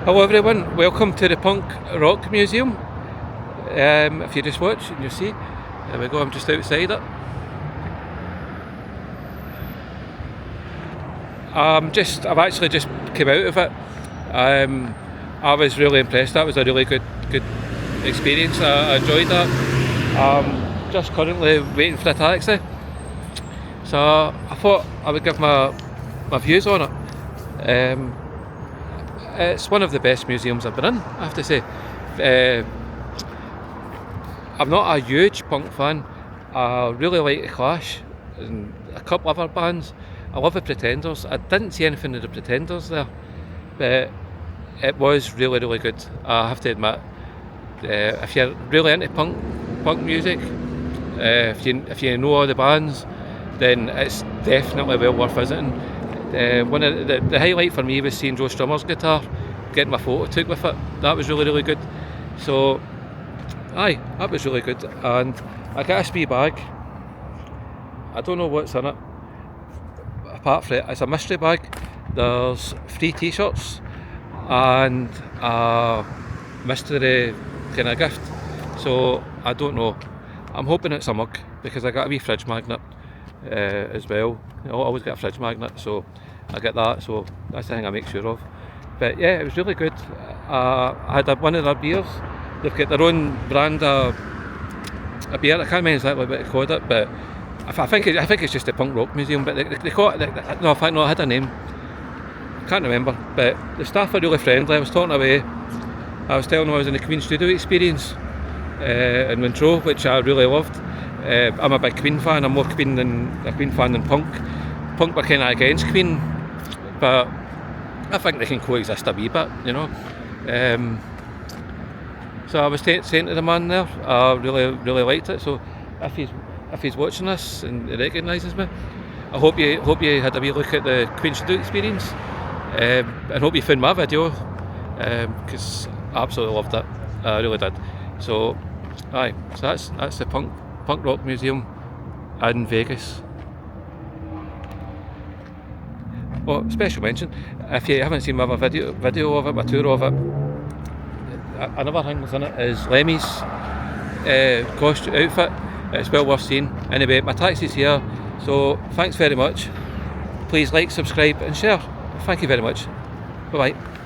Hello everyone, welcome to the Punk Rock Museum. If you just watch and you see, there we go, I'm just outside it. I've actually just come out of it. I was really impressed. That was a really good experience. I enjoyed that. Just currently waiting for a taxi. So I thought I would give my views on it. It's one of the best museums I've been in, I have to say. I'm not a huge punk fan. I really like The Clash and a couple other bands. I love the Pretenders. I didn't see anything of the Pretenders there, but it was really good, I have to admit. If you're really into punk music, if you know all the bands, then it's definitely well worth visiting. One of the highlight for me was seeing Joe Strummer's guitar, getting my photo took with it. That was really good. So, aye, that was really good. And I got a wee bag. I don't know what's in it. Apart from it, it's a mystery bag. There's 3 t-shirts and a mystery kind of gift. So, I don't know. I'm hoping it's a mug because I got a wee fridge magnet as well. I always get a fridge magnet, so I get that, so that's the thing I make sure of. But yeah, it was really good. I had one of their beers. They've got their own brand of a beer. I can't remember exactly what they called it, but I think it's just a punk rock museum. But they call it, it had a name. I can't remember. But the staff are really friendly. I was talking away. I was telling them I was in the Queen studio experience in Montreux, which I really loved. I'm a big Queen fan. I'm more Queen fan than Punk. Punk were kind of against Queen, but I think they can coexist a wee bit, you know. So I was saying to the man there, I really liked it. So if he's watching this and he recognises me, I hope you had a wee look at the Queen studio experience, and hope you found my video, because I absolutely loved it. I really did. So, aye. So that's the Punk Rock Museum in Vegas. Oh, special mention, if you haven't seen my other video of it, my tour of it, another thing that's in it is Lemmy's costume outfit. It's well worth seeing. Anyway, my taxi's here, so thanks very much. Please like, subscribe and share. Thank you very much. Bye bye.